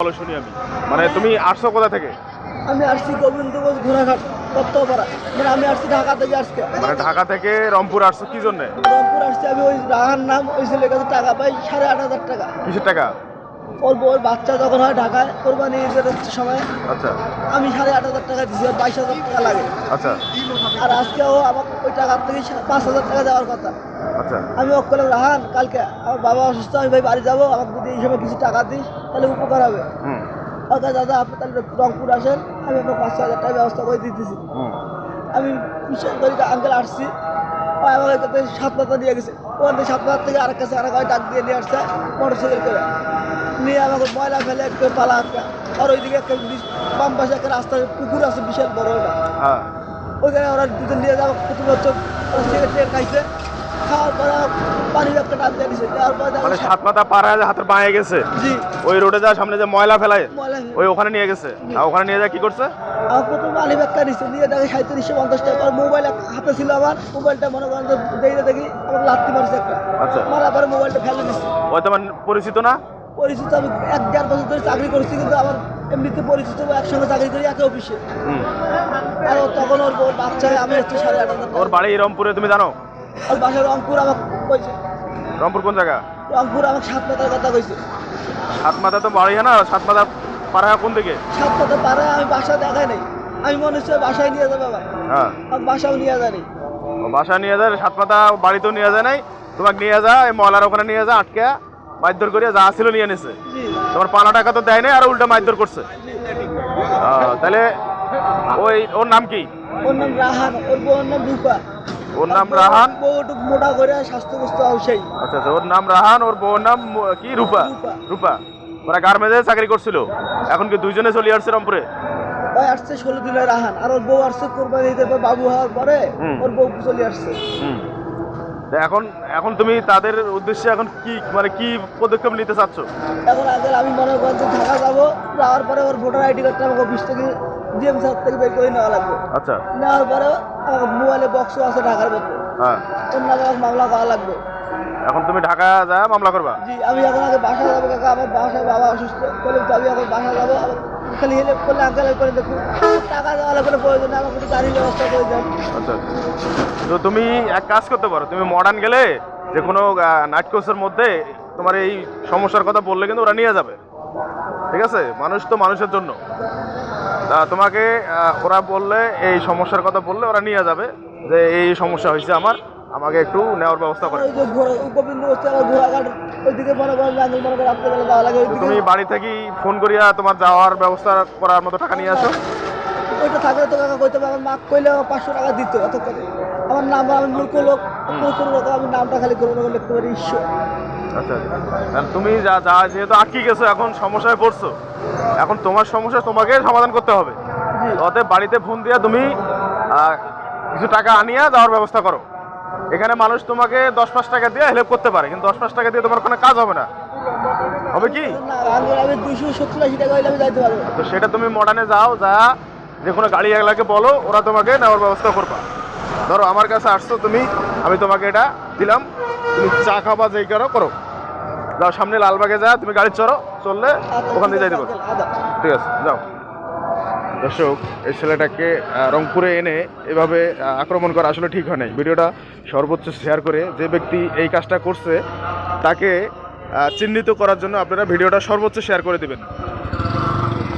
বলো শুনি আমি। মানে তুমি আসছো কোথা থেকে? আমি আসছি গোবিন্দগঞ্জ ঘোড়াঘাট কত্তপাড়া, মানে আমি আসছি ঢাকা থেকে আজকে। মানে ঢাকা থেকে রংপুর আসছো কি জন্য? রংপুর আসছি আমি, ওই রাহার নাম ওই ছেলের কাছে টাকা পাই 8,500 টাকা। কিসের টাকা? ওর বউর বাচ্চা যখন হয় ঢাকায় কোরবানি ঈদের সময়, আচ্ছা আমি 8,500 টাকা দিচ্ছি, ওর 22,000 টাকা লাগে। আচ্ছা আর আজকে ও আমাকে ওই টাকার থেকে 5,000 টাকা দেওয়ার কথা। আচ্ছা আমি ওকে বললাম, রাহান কালকে আমার বাবা অসুস্থ, আমি ভাই বাড়ি যাবো, আমাকে যদি এই সময় কিছু টাকা দিস তাহলে উপকার হবে। হুম ওকে দাদা আপনি তাহলে রংপুর আসেন, আমি আপনার 5,000 টাকা ব্যবস্থা করে দিতেছি। হুম আমি বিশ্বাস করি আঙ্কেল আসছি, ও আমাকে কাছে 7,000 দিয়ে গেছে। ওখান থেকে 7,000 থেকে আরেক কাছে আরেক ডাক দিয়ে নিয়ে আসছে মোটরসাইকেল করে, নিয়ে আমাকে ময়লা ফেলে একটা পালা একটা, আর ওইদিকে একটা বাম পাশে একটা রাস্তায় পুকুর আছে বিশাল বড় ওটা, হ্যাঁ ওইখানে ওরা দুজন নিয়ে যাবো। প্রথম হচ্ছে সিগারেট খাইছে, খাওয়ার পরে পানির একটা ডাক দিয়ে দিছে, দেওয়ার পরে মানে সাত মাথা পার হয়ে হাতের বাঁয়ে গেছে। জি ওই রোডে যা সামনে যে ময়লা ফেলায় ময়লা ওই ওখানে নিয়ে গেছে। আর ওখানে নিয়ে যা কি করছে? আমার প্রথমে আলি ব্যাগটা নিচ্ছে, নিয়ে দেখে 3750 টাকা। আর মোবাইল হাতে ছিল আমার, মোবাইলটা মনে করেন যে দেখি আমার লাত্তি মারছে একটা, আচ্ছা মারার পরে মোবাইলটা ফেলে দিচ্ছে। ওই তোমার পরিচিত না? পরিচিত, আমি 1-1.5 বছর ধরে চাকরি করছি, কিন্তু আমার এমনিতে পরিচিত, একসঙ্গে চাকরি করি একই অফিসে। হুম আর তখন ওর বাচ্চায় আমি হচ্ছে 8,500 ওর বাড়ি রংপুরে তুমি জানো? ওর বাসায় রংপুর আমাকে কইছে। রংপুর কোন জায়গা? রংপুর আমাকে 7 মাথার কথা কইছে। সাত মাথা তো বাড়ি না, সাত মাথা পার হয়ে কোন দিকে? 7 মাথা পারে আমি বাসা দেখাই নাই, আমি মনে হচ্ছে বাসায় নিয়ে যাবে আবার, হ্যাঁ আমি বাসাও নিয়ে যায়নি। ও বাসা নিয়ে যায়, সাত মাথা বাড়িতেও নিয়ে যায় নাই, তোমাকে নিয়ে যা এই ময়লার ওখানে নিয়ে যা আটকে মারধর করে যা ছিল নিয়ে নিছে। জি তোমার 5 টাকা তো দেয় নাই আর উল্টা মারধর করছে। তাহলে ওই ওর নাম কি? ওর নাম রাহান, ওর বউর নাম রূপা। ওর নাম রাহান। বউ একটু মোটা করে স্বাস্থ্যগ্রস্ত সেই। আচ্ছা আচ্ছা ওর নাম রাহান, ওর বউর নাম কি? রূপা। রূপা। রূপা। ওরা গার্মেন্টসে চাকরি করছিল, এখন কি দুইজনে চলে আসছে রংপুরে? ওই আসছে 16 দিনের রাহান, আর ওর বউ আসছে কোরবানি ঈদের পর বাবু হওয়ার পরে ওর বউ চলে আসছে। হুম তা এখন এখন তুমি তাদের উদ্দেশ্যে এখন কি মানে কি পদক্ষেপ নিতে চাচ্ছ? এখন আগে আমি মনে করেন যে ঢাকা যাবো, যাওয়ার পরে ওর ভোটার আইডি কার্ডটা আমাকে অফিস থেকে ডিএম স্যার থেকে বের করে নেওয়া লাগবে। আচ্ছা নেওয়ার পরে আমার মোবাইলে বক্সও আছে ঢাকার মধ্যে, হ্যাঁ ওর নামে আমাকে মামলা করা লাগবে। এখন তুমি ঢাকা যা মামলা করবা? জি আমি এখন আগে বাসা যাবো কাকা, আমার বাসায় বাবা অসুস্থ বলে তো আমি এখন বাসা যাবো। খালি হেল্প করলে আঙ্কেল করে দেখুন, টাকা দেওয়া লাগবে প্রয়োজন নেই, আমাকে একটু গাড়ির ব্যবস্থা করে দেন। আচ্ছা তো তুমি এক কাজ করতে পারো, তুমি মডার্ন গেলে যে কোনো নাইট কোর্সের মধ্যে তোমার এই সমস্যার কথা বললে কিন্তু ওরা নিয়ে যাবে। ঠিক আছে, মানুষ তো মানুষের জন্য। তা তোমাকে ওরা বললে এই সমস্যার কথা বললে ওরা নিয়ে যাবে যে এই সমস্যা হয়েছে আমার, আমাকে একটু নেওয়ার ব্যবস্থা করে। ওই যে গোবিন্দ বস্তি আমার ঘোড়াঘাট ওইদিকে মনে করেন যে আঙ্কেল মনে করেন রাত্রেবেলা যাওয়া লাগে ওইদিকে। তুমি বাড়ি থেকেই ফোন করিয়া তোমার যাওয়ার ব্যবস্থা করার মতো টাকা নিয়ে আসো। ওইটা থাকলে তো কাকা কইতে হবে, আমার মাক কইলে আমার 500 টাকা দিত এত করে। আমার নাম, আমি মূর্খ লোক, মূর্খ লোক, আমি নামটা খালি করে নেবো, লিখতে পারি ঈশ্বর। আচ্ছা তাহলে তুমি যা যা যেহেতু আটকে গেছো, এখন সমস্যায় পড়ছো, এখন তোমার সমস্যা তোমাকে সমাধান করতে হবে। জি অতএব বাড়িতে ফোন দিয়া তুমি কিছু টাকা আনিয়া যাওয়ার ব্যবস্থা করো। এখানে মানুষ তোমাকে 10-5 টাকা দিয়ে হেল্প করতে পারে, কিন্তু 10-5 টাকা দিয়ে তোমার কোনো কাজ হবে না। হবে কি? না আমি 270-80 টাকা হইলে আমি যাইতে পারবো। তো সেটা তুমি মডার্নে যাও, যা যে কোনো গাড়ি একলাকে বলো, ওরা তোমাকে নেওয়ার ব্যবস্থা করবা। ধরো আমার কাছে আসছো তুমি, আমি তোমাকে এটা দিলাম, তুমি চা খাবা যেই করো করো, যাও সামনে লালবাগে যা, তুমি গাড়ি চড়ো, চললে ওখান দিয়ে যাইতে পারো। ঠিক আছে যাও। দর্শক, এই ছেলেটাকে রংপুরে এনে এভাবে আক্রমণ করা আসলে ঠিক হয় নাই। ভিডিওটা সর্বোচ্চ শেয়ার করে যে ব্যক্তি এই কাজটা করছে তাকে চিহ্নিত করার জন্য আপনারা ভিডিওটা সর্বোচ্চ শেয়ার করে দেবেন।